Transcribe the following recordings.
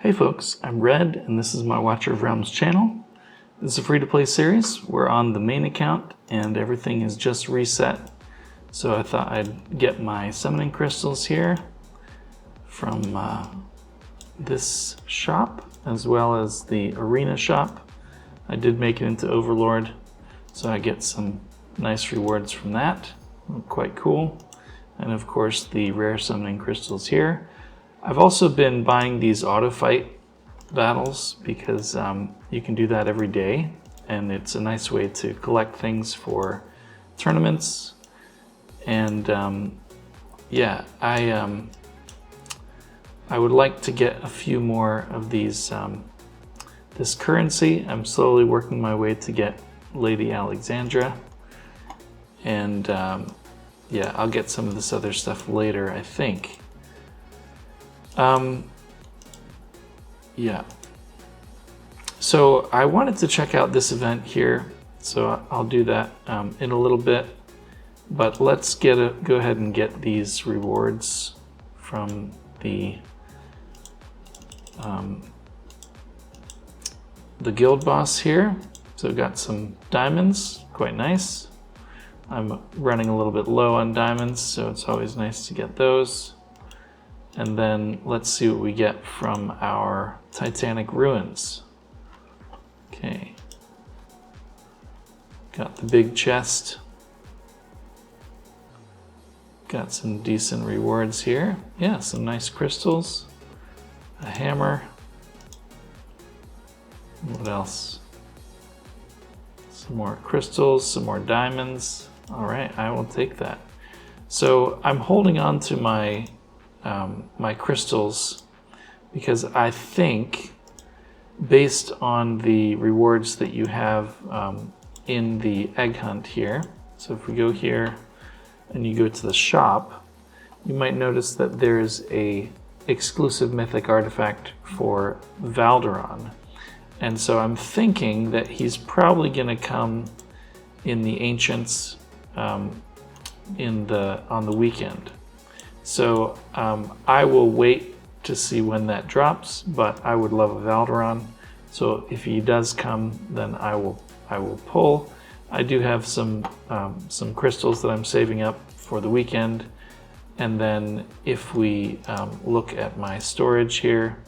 Hey folks, I'm Red, and this is my Watcher of Realms channel. This is a free-to-play series. We're on the main account, and everything is just reset. So I thought I'd get my summoning crystals here from this shop, as well as the arena shop. I did make it into Overlord, so I get some nice rewards from that. Quite cool. And of course the rare summoning crystals here. I've also been buying these auto fight battles because you can do that every day, and it's a nice way to collect things for tournaments. And yeah, I would like to get a few more of these this currency. I'm slowly working my way to get Lady Alexandra, and yeah, I'll get some of this other stuff later, I think. Yeah. So I wanted to check out this event here, so I'll do that in a little bit. But let's go ahead and get these rewards from the guild boss here. So got some diamonds, quite nice. I'm running a little bit low on diamonds, so it's always nice to get those. And then let's see what we get from our Titanic ruins. Okay. Got the big chest. Got some decent rewards here. Yeah, some nice crystals. A hammer. What else? Some more crystals, some more diamonds. All right, I will take that. So I'm holding on to my my crystals because I think, based on the rewards that you have in the egg hunt here, so if we go here and you go to the shop, you might notice that there's a exclusive mythic artifact for Valderon. And so I'm thinking that he's probably going to come in the Ancients on the weekend. So I will wait to see when that drops, but I would love a Valderon. So if he does come, then I will pull. I do have some crystals that I'm saving up for the weekend, and then if we look at my storage here,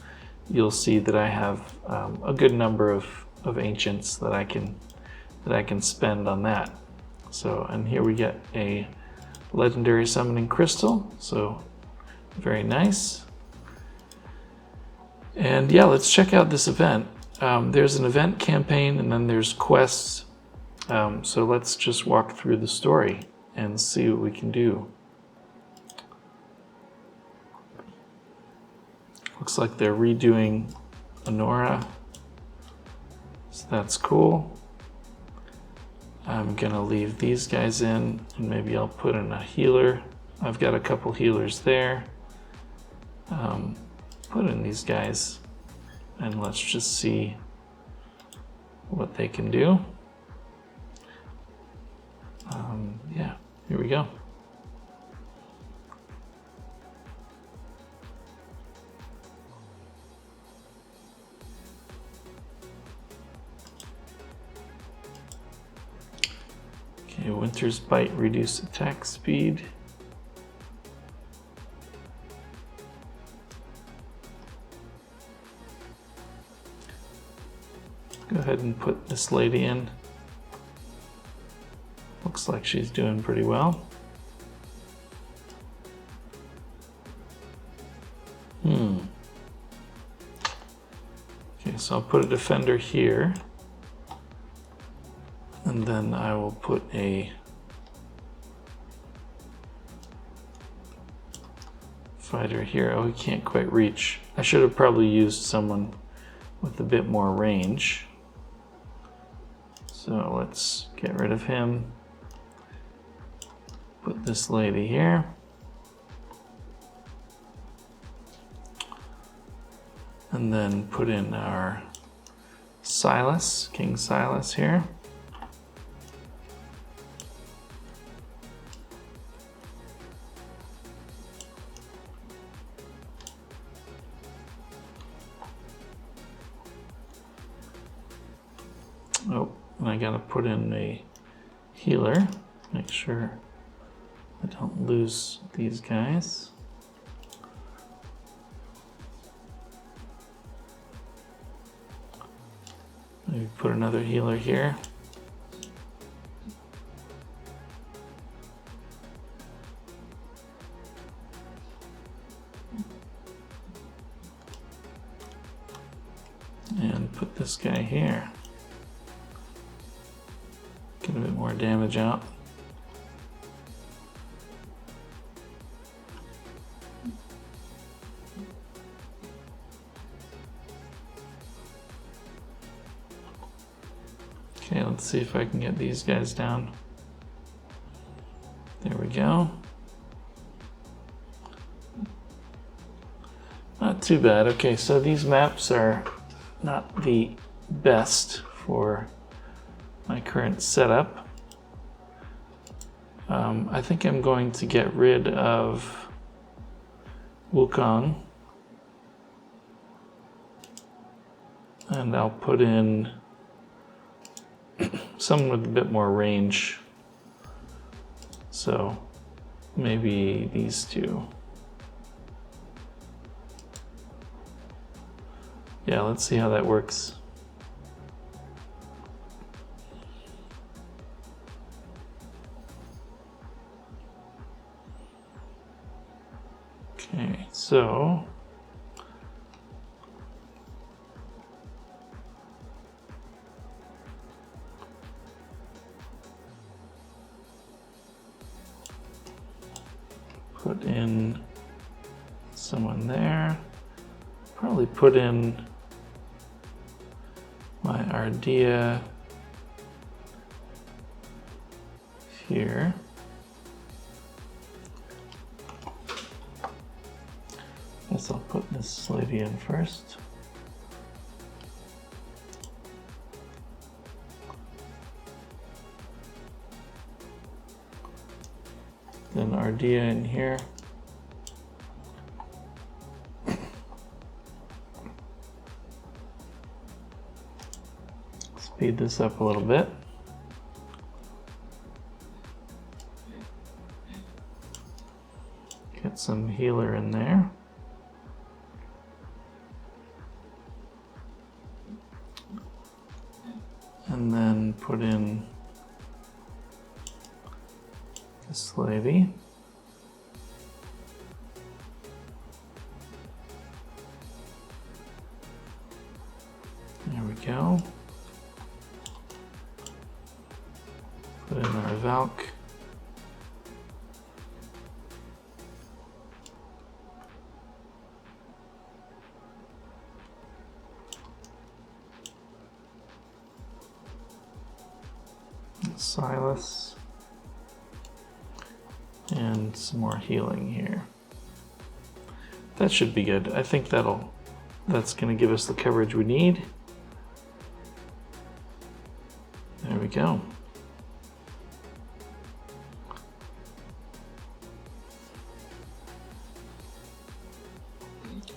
you'll see that I have a good number of ancients that I can spend on that. So, and here we get a legendary summoning crystal, so very nice. And yeah, let's check out this event. There's an event campaign, and then there's quests. So let's just walk through the story and see what we can do. Looks like they're redoing Anora, so that's cool. I'm gonna leave these guys in, and maybe I'll put in a healer. I've got a couple healers there. Put in these guys, and let's just see what they can do. Yeah, here we go. Okay, Winter's Bite, reduce attack speed. Go ahead and put this lady in. Looks like she's doing pretty well. Okay, so I'll put a defender here. And then I will put a fighter here. Oh, he can't quite reach. I should have probably used someone with a bit more range. So let's get rid of him. Put this lady here. And then put in our Silas, King Silas here. Oh, and I gotta put in a healer. Make sure I don't lose these guys. Maybe put another healer here. And put this guy here. Get a bit more damage out. Okay, let's see if I can get these guys down. There we go. Not too bad. Okay, so these maps are not the best for my current setup. I think I'm going to get rid of Wukong. And I'll put in someone with a bit more range. So maybe these two. Yeah, let's see how that works. Okay, so put in someone there. Probably put in my Ardea here. Guess I'll put this lady in first. Then Ardea in here. Speed this up a little bit. Get some healer in there. And then put in this lady. There we go. Put in our Valk. Silas. And some more healing here. That should be good. I think that's going to give us the coverage we need. There we go.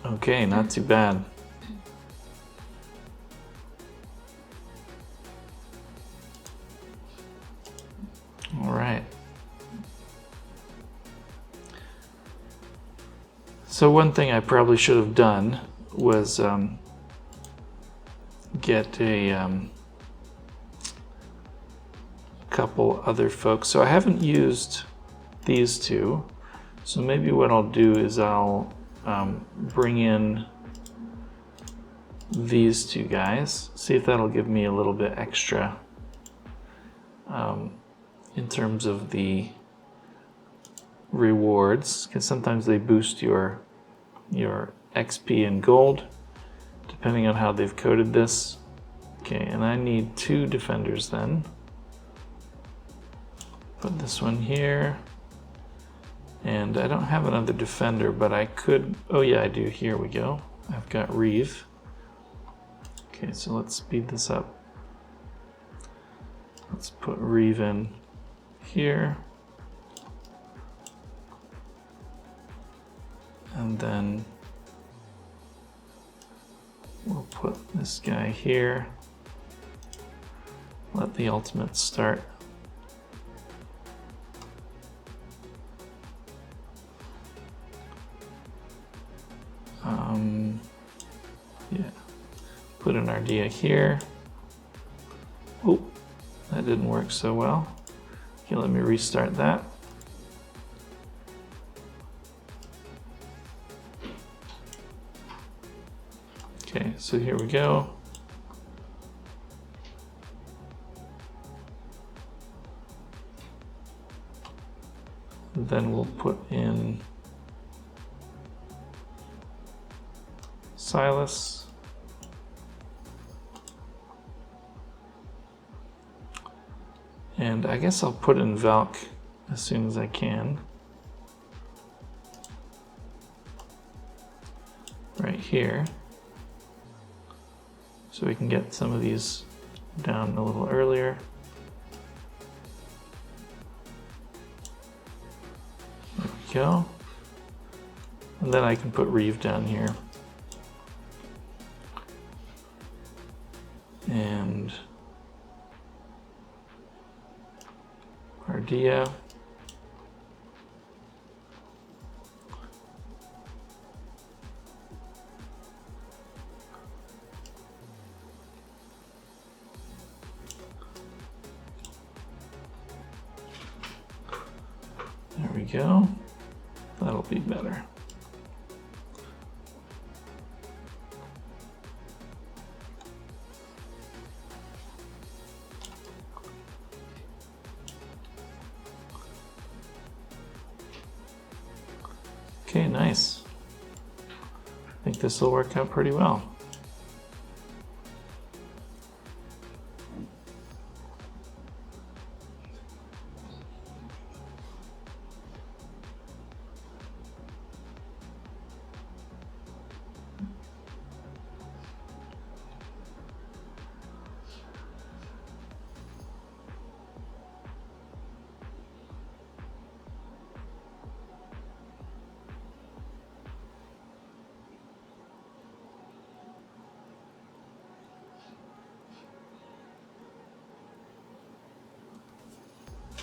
Okay, not too bad. All right. So one thing I probably should have done was get a couple other folks. So I haven't used these two. So maybe what I'll do is I'll bring in these two guys. See if that'll give me a little bit extra in terms of the rewards, because sometimes they boost your XP and gold depending on how they've coded this. Okay, and I need 2 defenders then. Put this one here. And I don't have another defender, but I could, oh yeah, I do, here we go. I've got Reeve. Okay, so let's speed this up. Let's put Reeve in here. And then we'll put this guy here. let the ultimate start. Yeah, put an Dahlia here. Oh, that didn't work so well. Okay, let me restart that. Okay, so here we go. Then we'll put in Silas. And I guess I'll put in Valk as soon as I can. Right here. So we can get some of these down a little earlier. There we go. And then I can put Reeve down here. And Dahlia. There we go. That'll be better. Okay, nice. I think this will work out pretty well.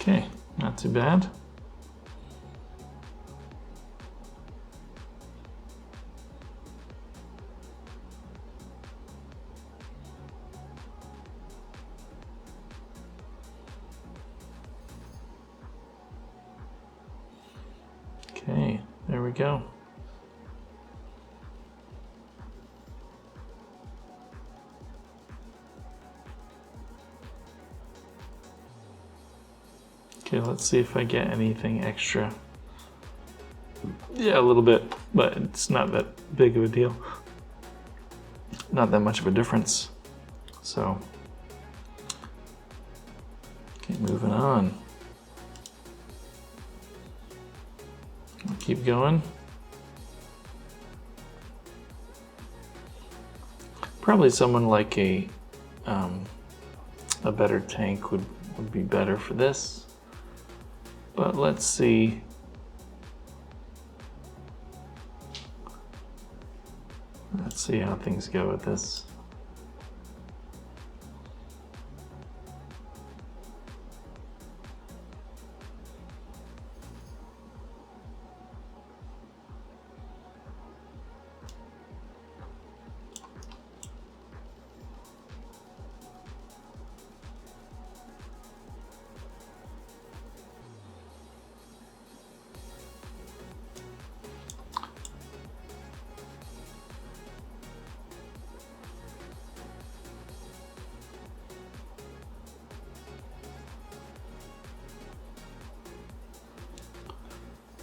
Okay, not too bad. Okay, there we go. Okay, let's see if I get anything extra. Yeah, a little bit, but it's not that big of a deal. Not that much of a difference. So, okay, moving on. I'll keep going. Probably someone like a better tank would be better for this. But let's see. Let's see how things go with this.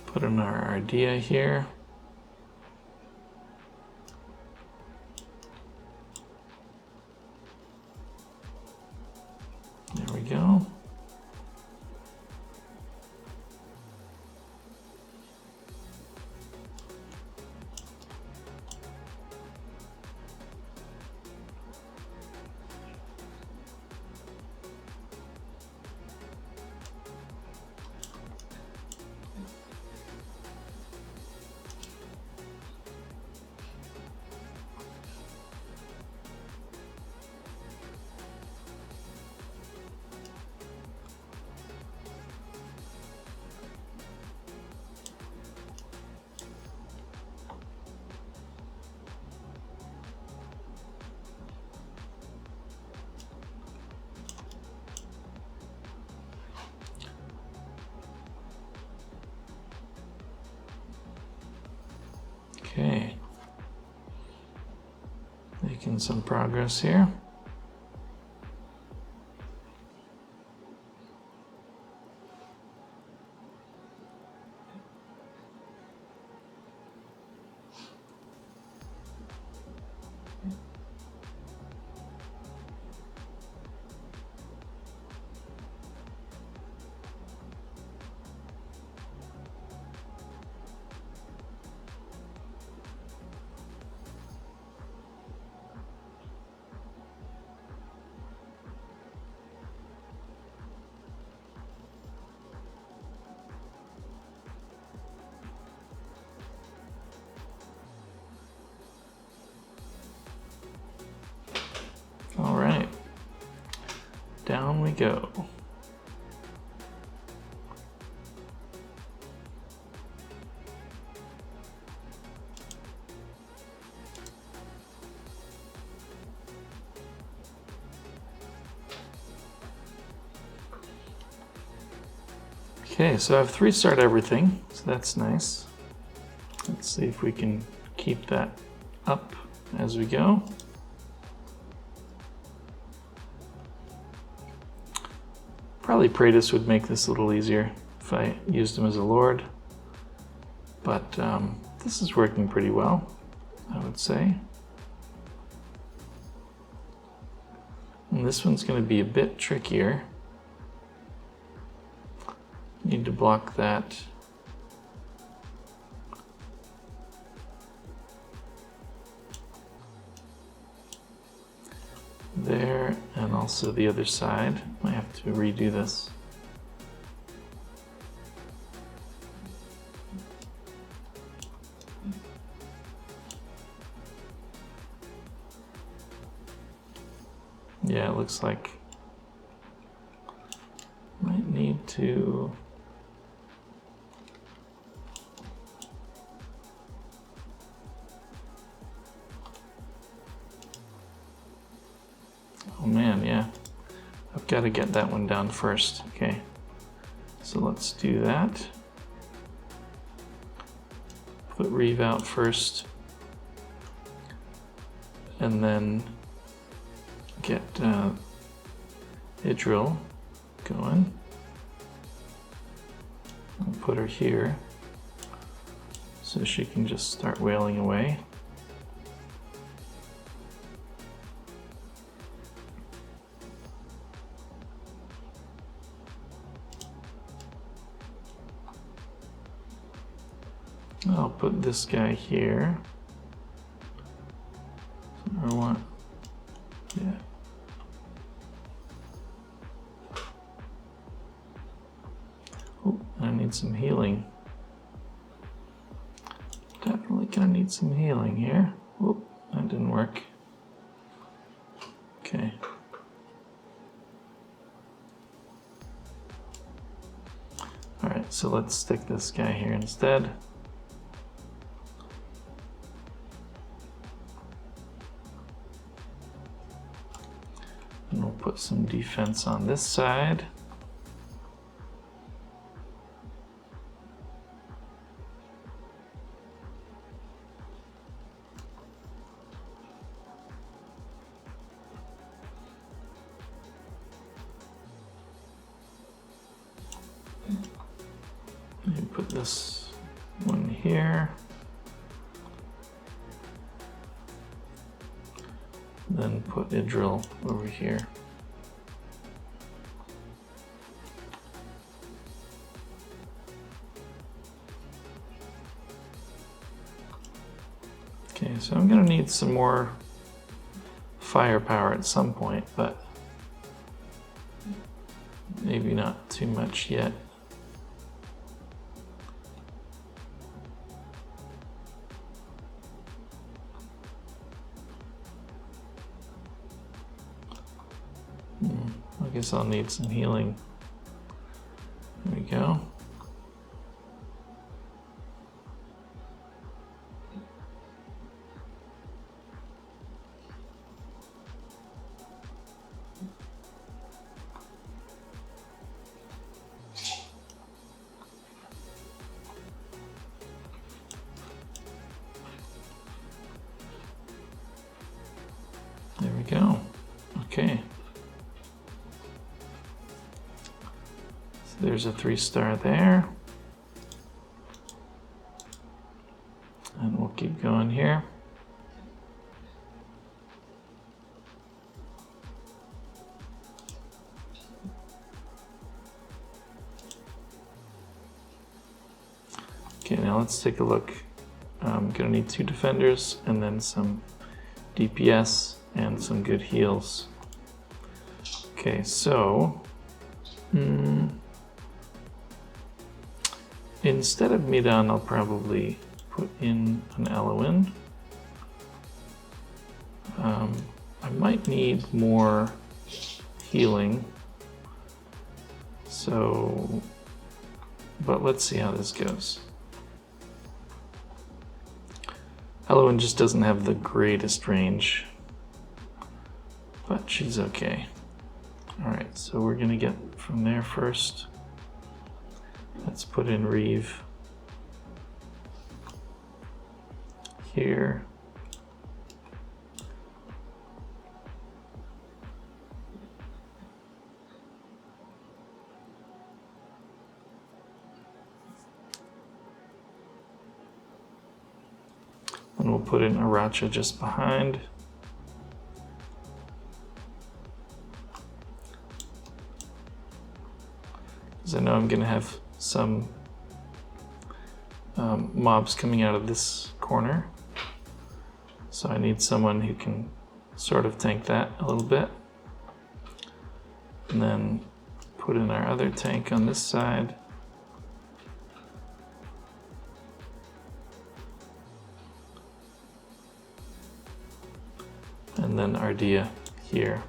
Put in our Dahlia here. There we go. Okay. Making some progress here. All right, down we go. Okay, so I've 3-starred everything, so that's nice. Let's see if we can keep that up as we go. Probably Praetus would make this a little easier if I used him as a lord, but this is working pretty well, I would say. And this one's going to be a bit trickier. Need to block that. There, and also the other side. I have to redo this. Yeah, it looks like might need to oh man, yeah. I've got to get that one down first. Okay, so let's do that. Put Reeve out first, and then get Idril going. I'll put her here so she can just start wailing away. I'll put this guy here. So I want, yeah. Oh, I need some healing. Definitely gonna need some healing here. Oh, that didn't work. Okay. All right, so let's stick this guy here instead. And we'll put some defense on this side. You put this one here. Then put Idril over here. Okay, so I'm gonna need some more firepower at some point, but maybe not too much yet. I guess I'll need some healing. There we go. There we go. Okay. So there's a 3-star there. And we'll keep going here. Okay, now let's take a look. I'm gonna need 2 defenders and then some DPS and some good heals. Okay, so instead of Midan, I'll probably put in an Eloin. I might need more healing, so, but let's see how this goes. Eloin just doesn't have the greatest range, but she's okay. All right, so we're gonna get from there first. Let's put in Reeve here. And we'll put in Aracha just behind. Because I know I'm going to have some mobs coming out of this corner. So I need someone who can sort of tank that a little bit. And then put in our other tank on this side. And then Ardea here.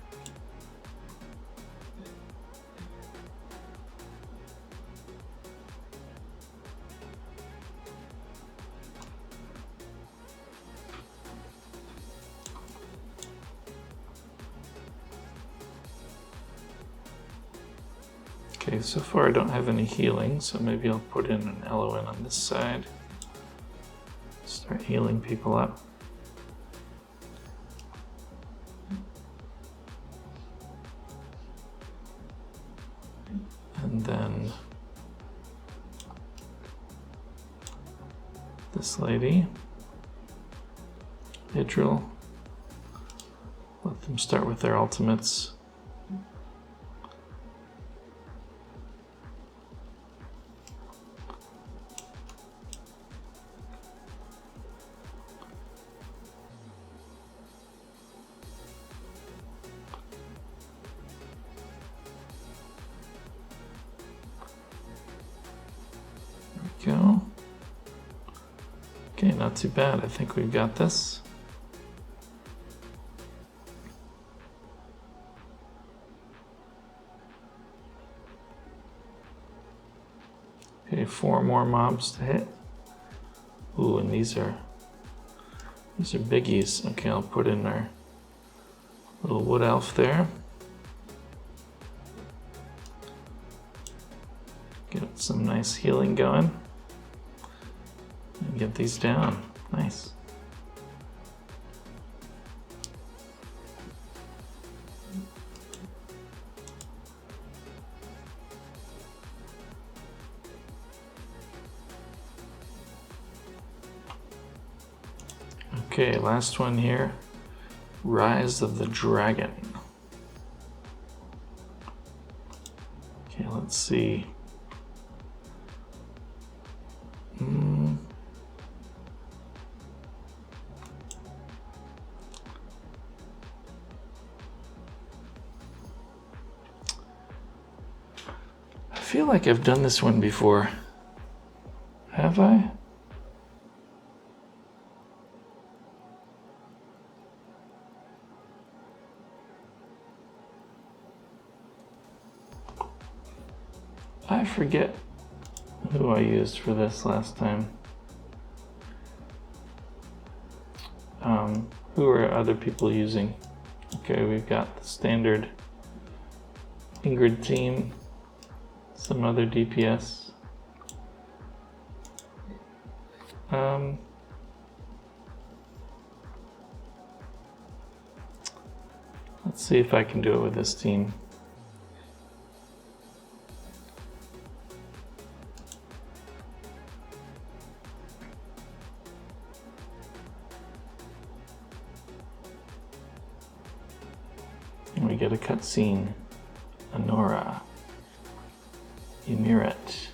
Okay, so far I don't have any healing, so maybe I'll put in an Eloin on this side. Start healing people up. And then this lady, Idril, let them start with their ultimates. Go. Okay, not too bad. I think we've got this. Okay, 4 more mobs to hit. Ooh, and these are biggies. Okay, I'll put in our little wood elf there. Get some nice healing going. And get these down. Nice. Okay, last one here. Rise of the Dragon. Okay, let's see. I feel like I've done this one before. Have I? I forget who I used for this last time. Who are other people using? Okay, we've got the standard Ingrid team, some other DPS. Let's see if I can do it with this team. And we get a cutscene. Anora. Ymiret.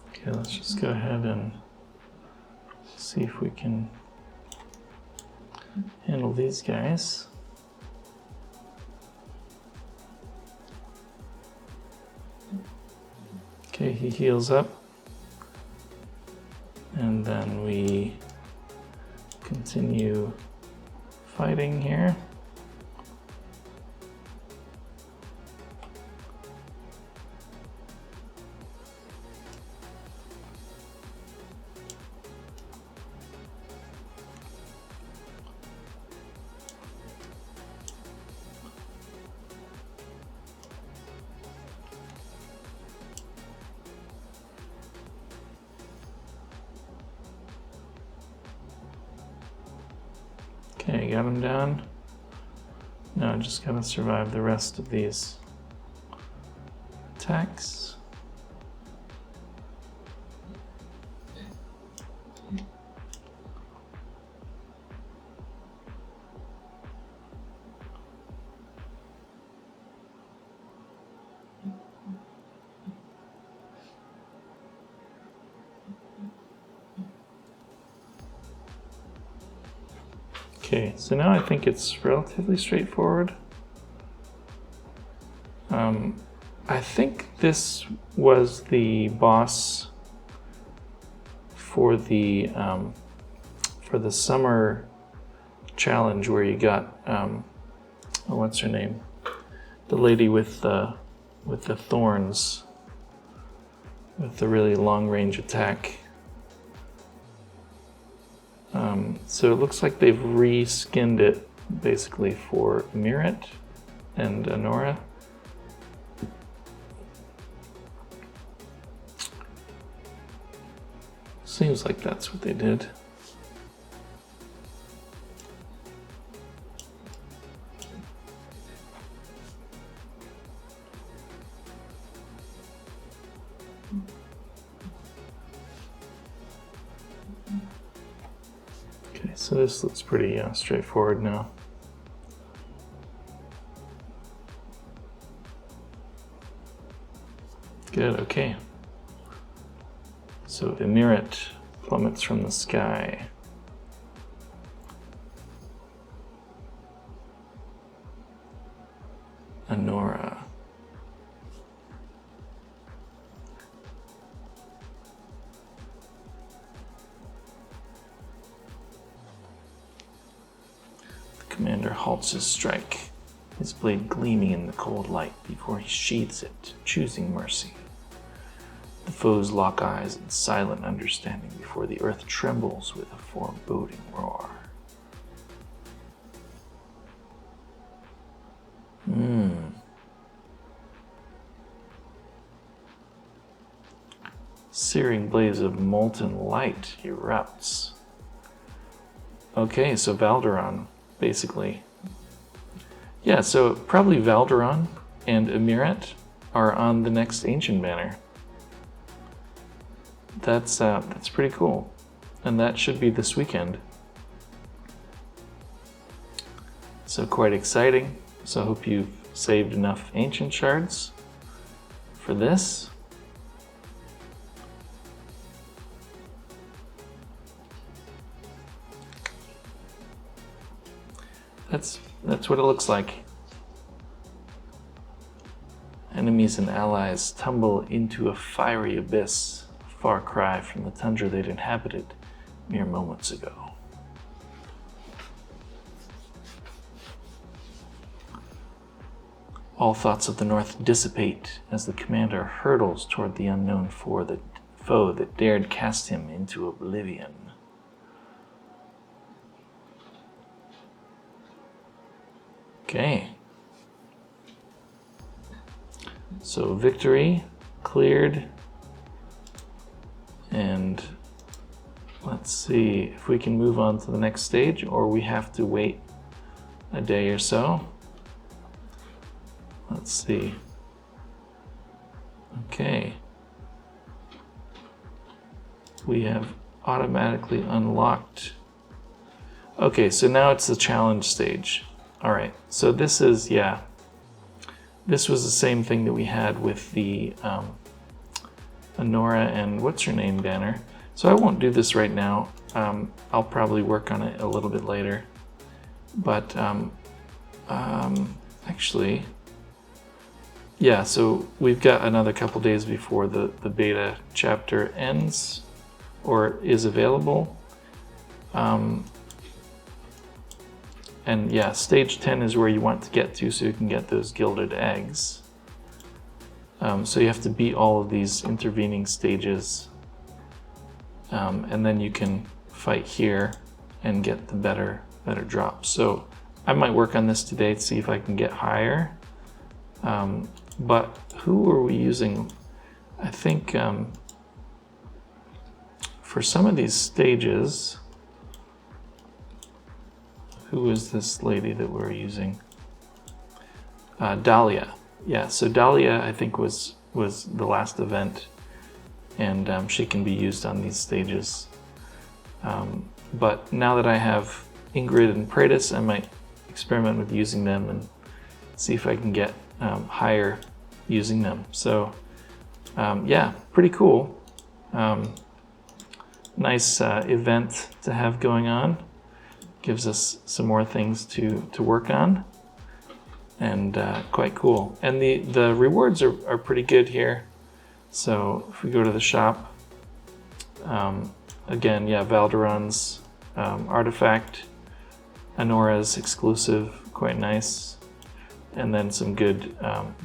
Okay, let's just go ahead and see if we can handle these guys. Okay, he heals up. And then we continue fighting here. Okay, got him down. Now just gotta survive the rest of these attacks. Okay, so now I think it's relatively straightforward. I think this was the boss for the summer challenge where you got what's her name? The lady with the thorns, with the really long range attack. So it looks like they've reskinned it basically for Ymiret and Anora. Seems like that's what they did. Okay, so this looks pretty straightforward now. Good, okay. So Ymiret plummets from the sky. Anora. The commander halts his strike, his blade gleaming in the cold light before he sheathes it, choosing mercy. The foes lock eyes in silent understanding before the earth trembles with a foreboding roar. Searing blaze of molten light erupts. Okay, so Valderon, basically. Yeah, so probably Valderon and Ymiret are on the next Ancient banner. That's pretty cool, and that should be this weekend. So quite exciting. So I hope you've saved enough ancient shards for this. That's what it looks like. Enemies and allies tumble into a fiery abyss, a far cry from the tundra they'd inhabited mere moments ago. All thoughts of the north dissipate as the commander hurtles toward the unknown foe that dared cast him into oblivion. Okay. So victory cleared, and let's see if we can move on to the next stage, or we have to wait a day or so. Let's see. Okay. We have automatically unlocked. Okay, so now it's the challenge stage. All right, so this is, yeah, this was the same thing that we had with the Anora and what's her name banner. So I won't do this right now. I'll probably work on it a little bit later. But actually, yeah, so we've got another couple days before the beta chapter ends or is available. And yeah, stage 10 is where you want to get to so you can get those gilded eggs. So you have to beat all of these intervening stages. And then you can fight here and get the better drops. So I might work on this today to see if I can get higher. But who were we using? I think for some of these stages, who is this lady that we're using? Dahlia. Yeah, so Dahlia I think was the last event, and she can be used on these stages. But now that I have Ingrid and Praetus, I might experiment with using them and see if I can get higher using them. So yeah, pretty cool. Nice event to have going on. Gives us some more things to work on, and quite cool. And the rewards are pretty good here. So if we go to the shop, again, yeah, Valderon's artifact, Anora's exclusive, quite nice, and then some good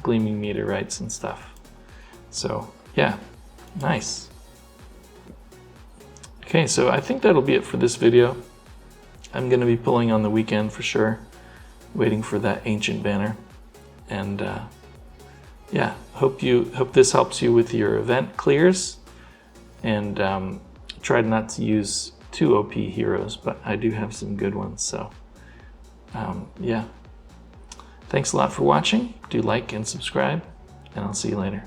gleaming meteorites and stuff. So yeah, nice. Okay, so I think that'll be it for this video. I'm going to be pulling on the weekend for sure, waiting for that ancient banner. And yeah, hope this helps you with your event clears. And tried not to use too OP heroes, but I do have some good ones. So yeah, thanks a lot for watching. Do like and subscribe, and I'll see you later.